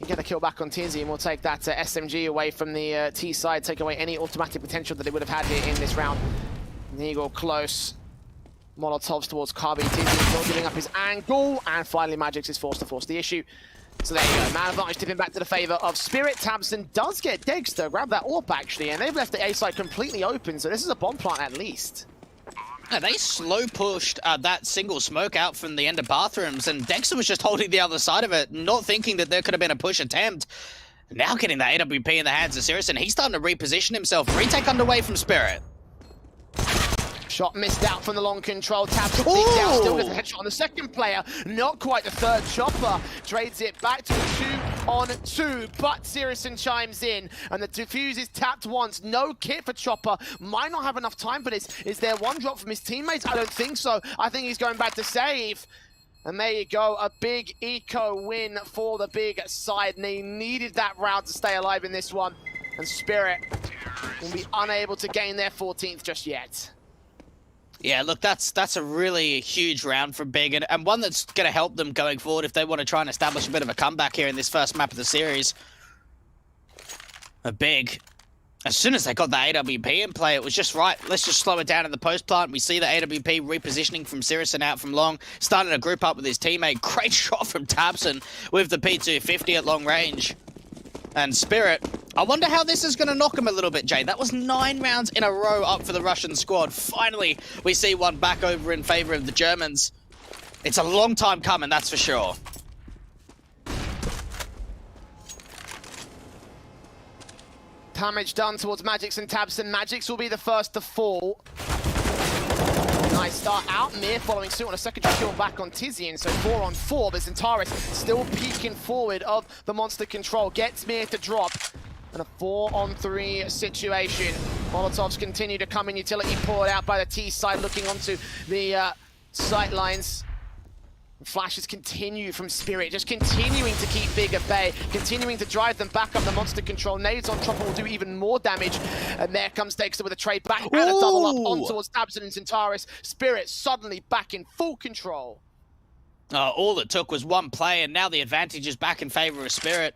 You get a kill back on Tizi, and we'll take that SMG away from the T side, take away any automatic potential that they would have had here in this round. Eagle close. Molotovs towards Kabi. Tizi not giving up his angle, and finally Magix is forced to force the issue. So there you go, man advantage tipping back to the favor of Spirit. Tabson does get Dexter, grab that AWP actually, and they've left the A side completely open, so this is a bomb plant at least. Yeah, they slow pushed that single smoke out from the end of bathrooms, and Dexter was just holding the other side of it, not thinking that there could have been a push attempt. Now getting the AWP in the hands of Sirius, and he's starting to reposition himself. Retake underway from Spirit. Shot missed out from the long control. Tabs leaked out, still gets a headshot on the second player. Not quite the third. Chopper trades it back to a 2-on-2, but Sirison chimes in, and the defuse is tapped once. No kit for Chopper. Might not have enough time for this. Is there one drop from his teammates? I don't think so. I think he's going back to save. And there you go, a big eco win for the Big side, and they needed that round to stay alive in this one. And Spirit will be unable to gain their 14th just yet. Yeah, look, that's a really huge round for Big, and one that's going to help them going forward if they want to try and establish a bit of a comeback here in this first map of the series. A Big, as soon as they got the AWP in play, it was just right. Let's just slow it down in the post plant. We see the AWP repositioning from Sirison out from long, starting to group up with his teammate. Great shot from Tabson with the P250 at long range. And Spirit I wonder how this is going to knock him a little bit, Jay. That was 9 rounds in a row up for the Russian squad. Finally, we see one back over in favor of the Germans. It's a long time coming, that's for sure. Damage done towards Magix and Tabson. Magix will be the first to fall. Nice start out. Mir following suit on a secondary kill back on Tizian. So 4 on 4, but Zentaris still peeking forward of the monster control. Gets Mir to drop. And a 4 on 3 situation. Molotovs continue to come in. Utility poured out by the T side, looking onto the sight lines. Flashes continue from Spirit, just continuing to keep Big at bay, continuing to drive them back up the monster control. Nades on Chopper will do even more damage. And there comes Dexter with a trade back and a double up on towards Tabson and Zentaris. Spirit suddenly back in full control. All it took was one play, and now the advantage is back in favor of Spirit.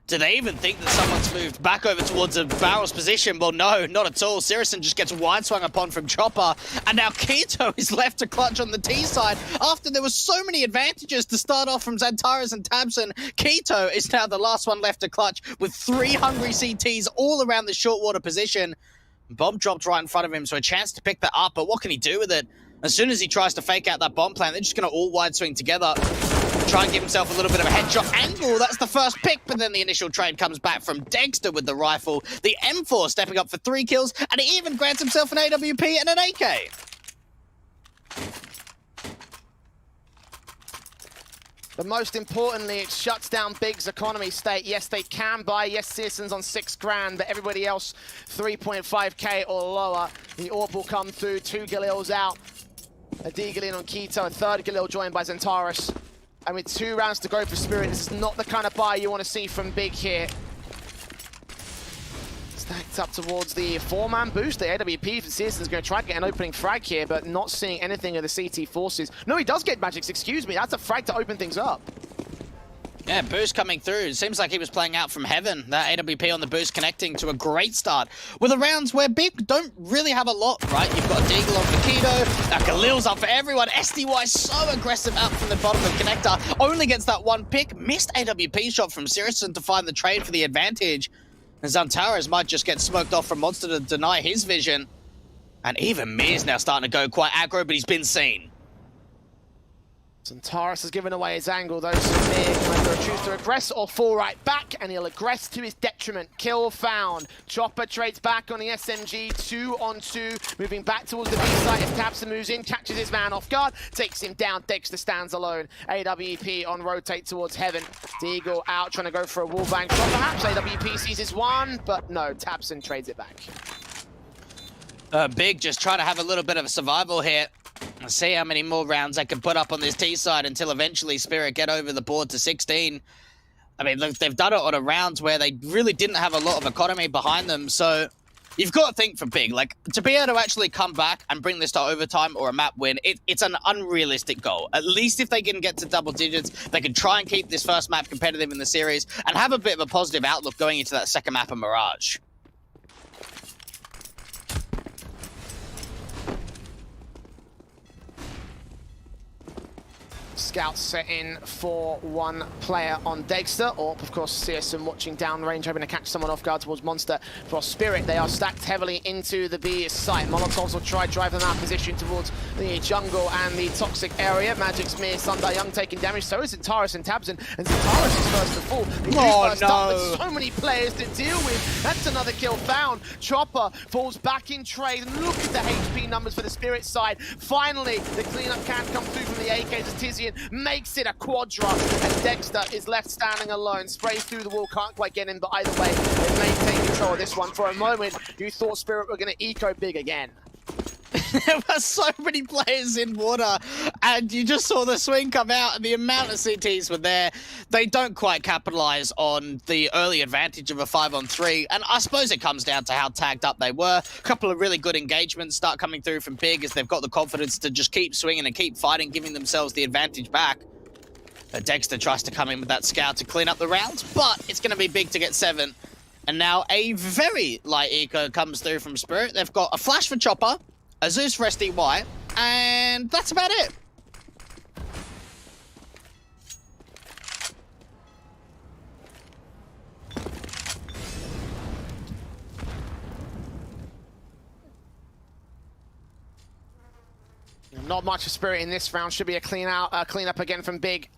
Do they even think that someone's moved back over towards a barrel's position? Well, no, not at all. Sirison just gets wide swung upon from Chopper, and now Keto is left to clutch on the T side. After there were so many advantages to start off from Zentaris and Tabson, Keto is now the last one left to clutch with 3 hungry CTs all around the short water position. Bomb dropped right in front of him, so a chance to pick that up, but what can he do with it? As soon as he tries to fake out that bomb plant, they're just going to all wide swing together. Try and give himself a little bit of a headshot angle. That's the first pick, but then the initial trade comes back from Dexter with the rifle. The M4 stepping up for 3 kills, and he even grants himself an AWP and an AK. But most importantly, it shuts down Big's economy state. Yes, they can buy. Yes, Citizens on 6 grand, but everybody else 3.5k or lower. The AWP will come through. 2 Galils out. A D-Galil on Keto, a 3rd Galil joined by Zentaris. And with 2 rounds to go for Spirit, this is not the kind of buy you want to see from Big here. Stacked up towards the 4-man boost. The AWP for Citizens is going to try to get an opening frag here, but not seeing anything of the CT forces. No, he does get Magix, excuse me. That's a frag to open things up. Yeah, boost coming through. It seems like he was playing out from heaven. That AWP on the boost connecting to a great start. With the rounds where Big don't really have a lot, right? You've got a Deagle on for Keto. Galil's up for everyone. SDY so aggressive out from the bottom of Connector. Only gets that 1 pick. Missed AWP shot from Sirison to find the trade for the advantage. And Zentaris might just get smoked off from Monster to deny his vision. And even Mir's now starting to go quite aggro, but he's been seen. Zentaris has given away his angle, though, so Mir can either choose to aggress or fall right back, and he'll aggress to his detriment. Kill found. Chopper trades back on the SMG, 2 on 2, moving back towards the B site. If Tabson moves in, catches his man off guard, takes him down. Dexter stands alone. AWP on rotate towards heaven. Deagle out, trying to go for a wallbang shot, perhaps. AWP sees his one, but no, Tabson trades it back. Big just trying to have a little bit of a survival here. Let's see how many more rounds they can put up on this T side until eventually Spirit get over the board to 16. I mean, look, they've done it on a round where they really didn't have a lot of economy behind them, so you've got to think for Big. Like, to be able to actually come back and bring this to overtime or a map win, it's an unrealistic goal. At least if they can get to double digits, they can try and keep this first map competitive in the series and have a bit of a positive outlook going into that second map of Mirage. Scouts set in for 1 player on Dexter. Orp, of course, CSM watching downrange, hoping to catch someone off guard towards Monster. For Spirit, they are stacked heavily into the B site. Molotovs will try drive them out of position towards the jungle and the toxic area. Magic's Mir, Sunday Young taking damage. So is Zentaris and Tabson. And Zentaris is first to fall. First up, but so many players to deal with. That's another kill found. Chopper falls back in trade. Look at the HP numbers for the Spirit side. Finally, the cleanup can come through from the AKs as Tizian makes it a quadra, and Dexter is left standing alone. Sprays through the wall, can't quite get in, but either way, they maintain control of this one. For a moment, you thought Spirit were going to eco Big again. There were so many players in water, and you just saw the swing come out, and the amount of CTs were there. They don't quite capitalize on the early advantage of a 5-on-3, and I suppose it comes down to how tagged up they were. A couple of really good engagements start coming through from Big as they've got the confidence to just keep swinging and keep fighting, giving themselves the advantage back. But Dexter tries to come in with that scout to clean up the rounds, but it's going to be Big to get 7. And now a very light eco comes through from Spirit. They've got a flash for Chopper, a Zeus for SDY, and that's about it. Not much of Spirit in this round. Should be a clean up again from Big.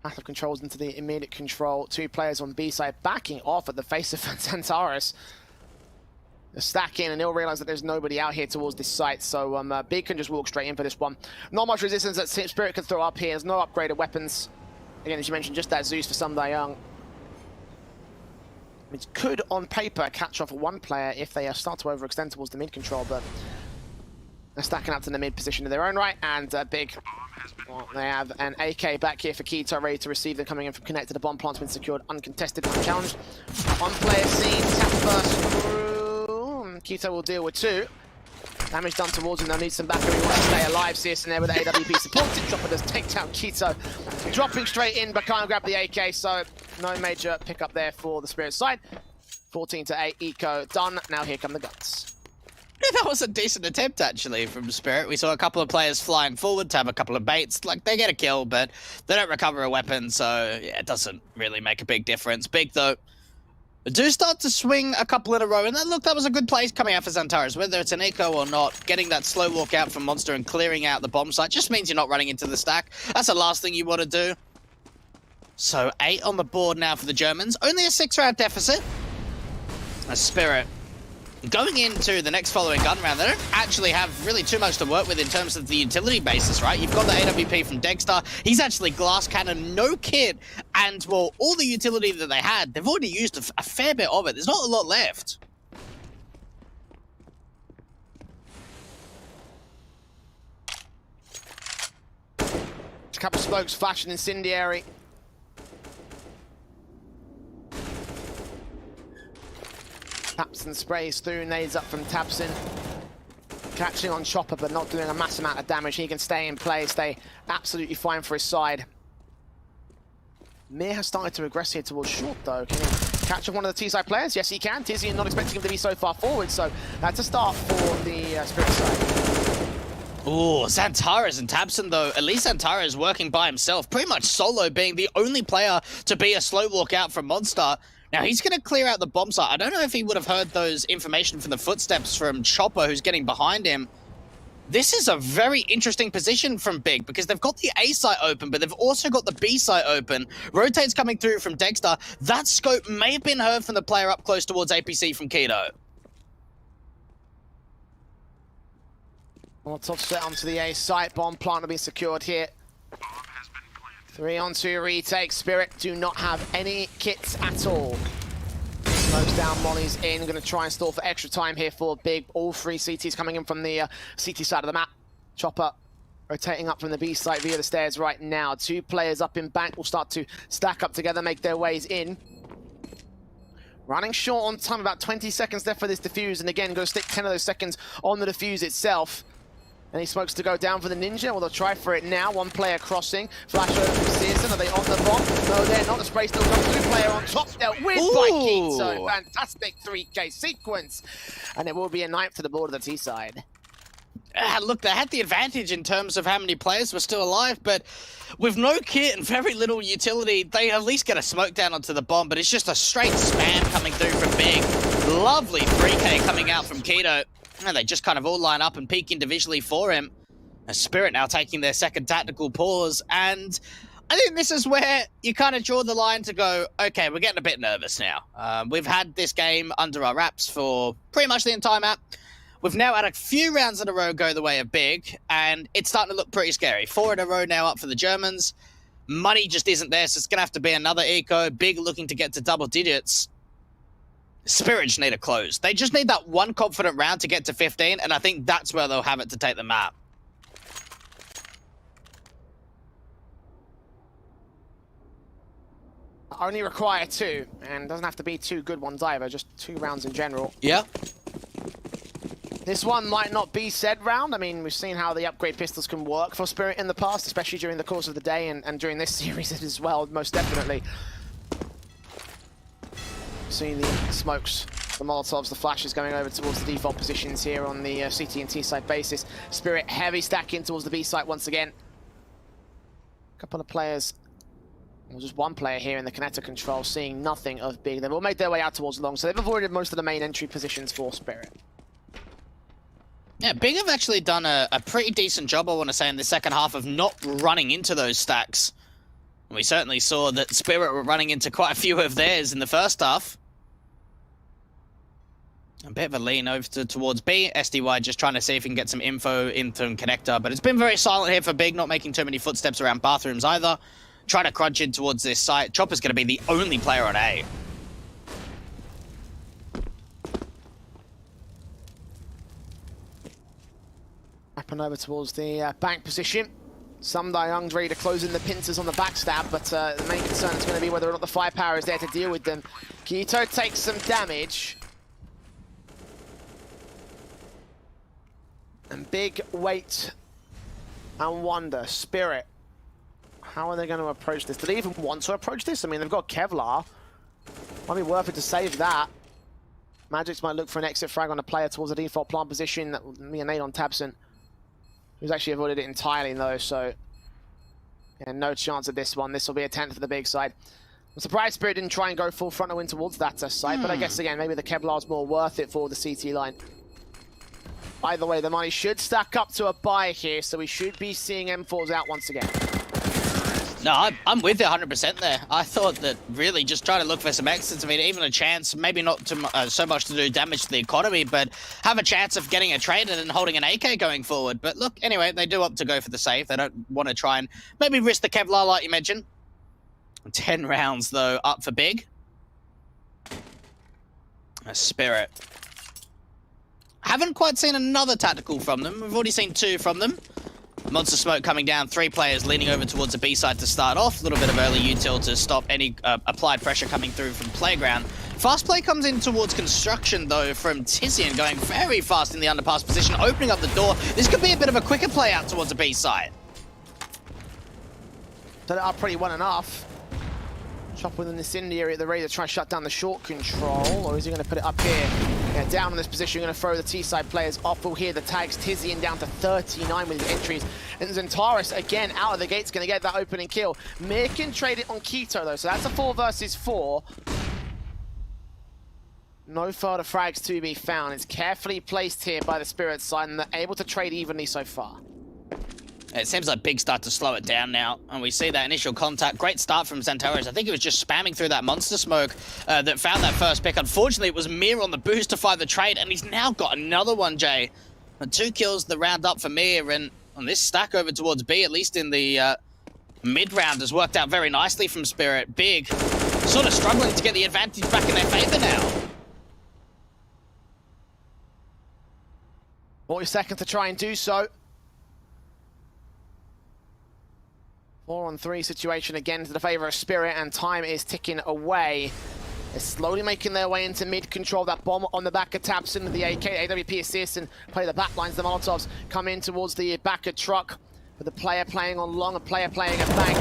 Massive controls into the immediate control. 2 players on B side backing off at the face of Xantares. They're stacking and they'll realize that there's nobody out here towards this site, so Big can just walk straight in for this one. Not much resistance that Spirit can throw up here. There's no upgraded weapons. Again, as you mentioned, just that Zeus for Sunday Young. It could, on paper, catch off one player if they start to overextend towards the mid control, but they're stacking up to the mid position in their own right, and Big. Well, they have an AK back here for Keto, ready to receive. They're coming in from Connected. The bomb plant's been secured, uncontested, unchallenged. One player seen, tap first through. Keto will deal with 2. Damage done towards him. They'll need some backup. He wants to stay alive. CSN there with the AWP supported. Chopper does take down Keto. Dropping straight in, but can't grab the AK, so no major pickup there for the Spirit side. 14-8, Eco done. Now here come the guns. Yeah, that was a decent attempt, actually, from Spirit. We saw a couple of players flying forward to have a couple of baits. Like, they get a kill, but they don't recover a weapon, so yeah, it doesn't really make a big difference. Big, though, do start to swing a couple in a row, and then, look, that was a good play coming out for Xantares. Whether it's an eco or not, getting that slow walk out from Monster and clearing out the bomb site just means you're not running into the stack. That's the last thing you want to do. So, 8 on the board now for the Germans. Only a 6-round deficit. A Spirit going into the next following gun round, they don't actually have really too much to work with in terms of the utility basis, right? You've got the AWP from Dexter. He's actually glass cannon, no kit, and, well, all the utility that they had, they've already used a fair bit of it. There's not a lot left. A couple of smokes flashing incendiary. Tapson sprays through, nades up from Tapson. Catching on Chopper, but not doing a mass amount of damage. He can stay in play, stay absolutely fine for his side. Mir has started to regress here towards short, though. Can he catch one of the T-side players? Yes, he can. Tizzy not expecting him to be so far forward, so that's a start for the Spirit side. Ooh, Xantares and Tabson, though. At least Xantares is working by himself, pretty much solo, being the only player to be a slow walk out from Monster. Now, he's going to clear out the bomb site. I don't know if he would have heard those information from the footsteps from Chopper, who's getting behind him. This is a very interesting position from Big, because they've got the A site open, but they've also got the B site open. Rotates coming through from Dexter. That scope may have been heard from the player up close towards APC from Keto. Molotov set onto the A site. Bomb plant to be secured here. 3-on-2 retake. Spirit do not have any kits at all. Smokes down, Molly's in. Going to try and stall for extra time here for Big. All 3 CTs coming in from the CT side of the map. Chopper rotating up from the B site via the stairs right now. 2 players up in bank will start to stack up together, make their ways in. Running short on time, about 20 seconds left for this defuse. And again, going to stick 10 of those seconds on the defuse itself. Any smokes to go down for the Ninja? Well, they'll try for it now. 1 player crossing. Flash over from Searson. Are they on the bomb? No, they're not. The spray still comes. 2 player on top. Dealt with by Keto. Fantastic 3K sequence. And it will be a knife to the board of the T side. Look, they had the advantage in terms of how many players were still alive, but with no kit and very little utility, they at least get a smoke down onto the bomb, but it's just a straight spam coming through from Big. Lovely 3K coming out from Keto. And they just kind of all line up and peek individually for him. A Spirit now taking their second tactical pause, and I think this is where you kind of draw the line to go, okay, we're getting a bit nervous now. We've had this game under our wraps for pretty much the entire map. We've now had a few rounds in a row go the way of Big, and it's starting to look pretty scary. 4 in a row now up for the Germans. Money just isn't there, so it's going to have to be another eco. Big looking to get to double digits. Spirit just need to close. They just need that one confident round to get to 15, and I think that's where they'll have it to take the map. Only require 2, and doesn't have to be 2 good ones either, just 2 rounds in general. Yeah. This one might not be said round. I mean, we've seen how the upgrade pistols can work for Spirit in the past, especially during the course of the day and during this series as well, most definitely. Seeing the smokes, the Molotovs, the flashes going over towards the default positions here on the CT and T side basis. Spirit heavy stacking towards the B site once again. A couple of players, well, just 1 player here in the connector control, seeing nothing of Big. They've all made their way out towards long, so they've avoided most of the main entry positions for Spirit. Yeah, Big have actually done a pretty decent job, I want to say, in the second half of not running into those stacks. We certainly saw that Spirit were running into quite a few of theirs in the first half. A bit of a lean over towards B. SDY just trying to see if he can get some info into connector, but it's been very silent here for Big, not making too many footsteps around bathrooms either. Trying to crunch in towards this site. Chopper's going to be the only player on A. Wrapping over towards the bank position. Young's ready to close in the pincers on the backstab, but the main concern is going to be whether or not the firepower is there to deal with them. Kito takes some damage. And Big wait and wonder. Spirit, how are they going to approach this? Do they even want to approach this? I mean, they've got Kevlar. Might be worth it to save that. Magix might look for an exit frag on a player towards the default plant position. That would be a nade on Tabson, who's actually avoided it entirely though, so yeah, no chance of this one. This will be a 10 for the Big side. I'm surprised Spirit didn't try and go full frontal in towards that site, but I guess again, maybe the Kevlar's more worth it for the CT line. Either way, the money should stack up to a buy here, so we should be seeing M4s out once again. No, I'm with you 100% there. I thought that really just trying to look for some exits. I mean, even a chance, maybe not to, so much to do damage to the economy, but have a chance of getting a trade and holding an AK going forward. But look, anyway, they do opt to go for the save. They don't want to try and maybe risk the Kevlar like you mentioned. 10 rounds, though, up for Big. A Spirit. Haven't quite seen another tactical from them. We've already seen 2 from them. Monster Smoke coming down, 3 players leaning over towards the B side to start off. A little bit of early util to stop any applied pressure coming through from Playground. Fast play comes in towards Construction, though, from Tizian, going very fast in the underpass position, opening up the door. This could be a bit of a quicker play out towards the B side. Set it up pretty well enough. Chop with an incendiary at the ready to try and shut down the short control, or is he going to put it up here? Yeah, down in this position, going to throw the T-side players off. We'll hear the tags. Tizian down to 39 with his entries. And Zentaris, again, out of the gates, going to get that opening kill. Mir can trade it on Kito, though, so that's a 4 versus 4. No further frags to be found. It's carefully placed here by the Spirit side, and they're able to trade evenly so far. It seems like Big start to slow it down now, and we see that initial contact. Great start from Zentaris. I think he was just spamming through that Monster Smoke that found that first pick. Unfortunately, it was Mir on the boost to find the trade, and he's now got another one, Jay. 2 kills, the round up for Mir, and on this stack over towards B, at least in the mid-round, has worked out very nicely from Spirit. Big sort of struggling to get the advantage back in their favor now. 40 seconds to try and do so. 4-on-3 situation again to the favor of Spirit, and time is ticking away. They're slowly making their way into mid-control. That bomb on the back of Tabson with the AK, AWP assist, and play the back lines. The Molotovs come in towards the back of truck. With a player playing on long, a player playing at bank.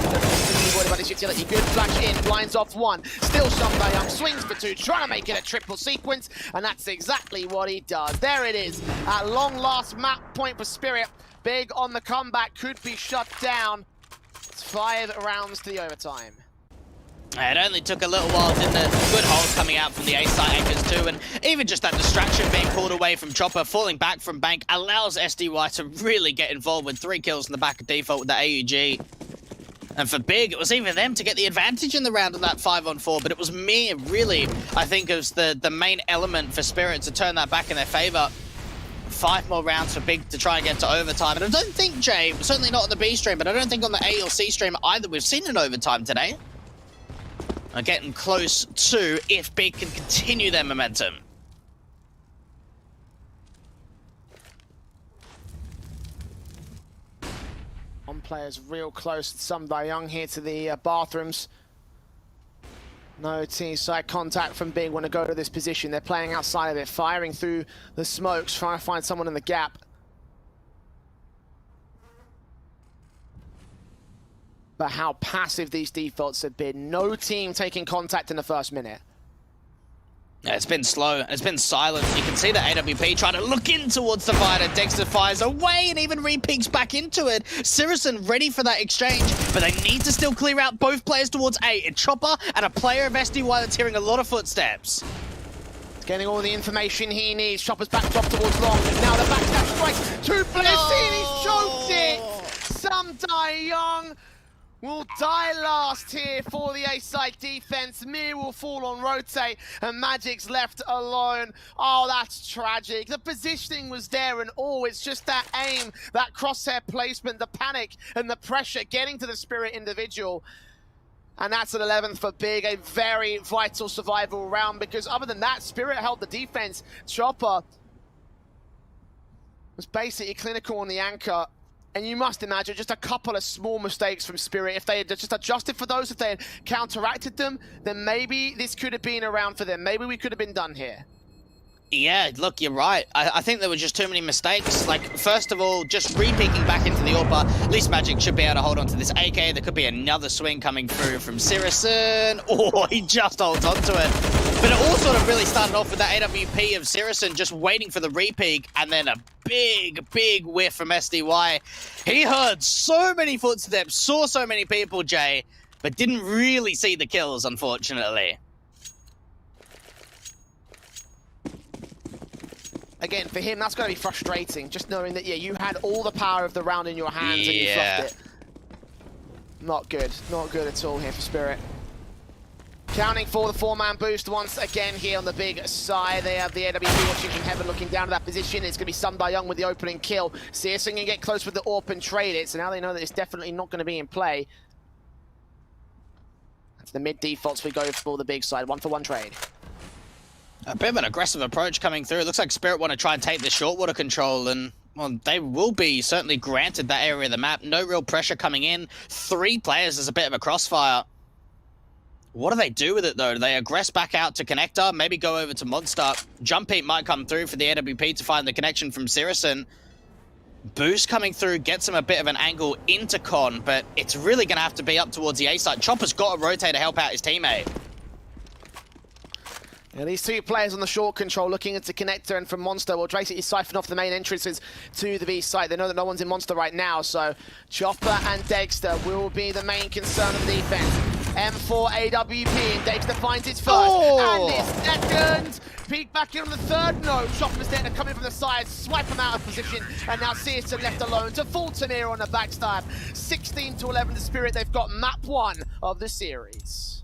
Worried about his utility. Good flash in, blinds off 1. Still Young swings for 2, trying to make it a triple sequence, and that's exactly what he does. There it is. At long last map point for Spirit. Big on the comeback, could be shut down. It's 5 rounds to the overtime. It only took a little while, didn't it? Good hold coming out from the A-side anchors too, and even just that distraction being pulled away from Chopper, falling back from Bank, allows SDY to really get involved with 3 kills in the back of default with the AUG. And for Big, it was even them to get the advantage in the round of that 5-on-4, but it was Mir, really, I think, as the main element for Spirit to turn that back in their favor. 5 more rounds for Big to try and get to overtime. And I don't think, Jay, certainly not on the B stream, but I don't think on the A or C stream either we've seen an overtime today. Are getting close to if Big can continue their momentum. One player's real close. Some Young here to the bathrooms. No T-side contact from Big when to go to this position. They're playing outside of it, firing through the smokes, trying to find someone in the gap. But how passive these defaults have been. No team taking contact in the first minute. Yeah, it's been slow. It's been silent. You can see the AWP trying to look in towards the fighter. Dexter fires away and even re-peeks back into it. Sirison ready for that exchange, but they need to still clear out both players towards A. A Chopper and a player of SDY that's hearing a lot of footsteps. Getting all the information he needs. Chopper's back drop towards long. Now the backstab strikes. Two players seen. He's choked it. Some die young. Will die last here for the A-side defense. Mir will fall on rotate, and Magic's left alone. Oh, that's tragic. The positioning was there and all. It's just that aim, that crosshair placement, the panic and the pressure getting to the Spirit individual. And that's an 11th for Big, a very vital survival round, because other than that, Spirit held the defense. Chopper was basically clinical on the anchor. And you must imagine just a couple of small mistakes from Spirit. If they had just adjusted for those, if they had counteracted them, then maybe this could have been a round for them. Maybe we could have been done here. Yeah, look, you're right. I think there were just too many mistakes. Like, first of all, just re-peeking back into the AWP. At least Magic should be able to hold on to this AK. There could be another swing coming through from Sirison. Oh, he just holds on to it. But it all sort of really started off with that AWP of Sirison just waiting for the re-peek, and then a big whiff from SDY. He heard so many footsteps, saw so many people, Jay, but didn't really see the kills, unfortunately. Again, for him, that's going to be frustrating, just knowing that, yeah, you had all the power of the round in your hands and you fluffed it. Not good. Not good at all here for Spirit. Counting for the 4-man boost once again here on the big side. They have the AWP watching from heaven, looking down to that position. It's going to be Sun Young with the opening kill. Searson can get close with the AWP and trade it, so now they know that it's definitely not going to be in play. That's the mid defaults we go for the big side. 1-for-1 trade. A bit of an aggressive approach coming through. It looks like Spirit want to try and take the short water control, and well, they will be certainly granted that area of the map. No real pressure coming in. 3 players is a bit of a crossfire. What do they do with it, though? Do they aggress back out to Connector? Maybe go over to Monster. Jump Heat might come through for the AWP to find the connection from Sirison. Boost coming through gets him a bit of an angle into Con, but it's really going to have to be up towards the A side. Chopper's got to rotate to help out his teammate. Yeah, these 2 players on the short control looking into Connector, and from Monster will basically siphon off the main entrances to the B site. They know that no one's in Monster right now, so Chopper and Dexter will be the main concern of the defense. M4 AWP, and Dexter finds his first and his second. Peek back in on the third. No, Chopper's there to come in from the side, swipe him out of position, and now Searson left alone to fall to Mir on the backstab. 16-11 to Spirit. They've got map 1 of the series.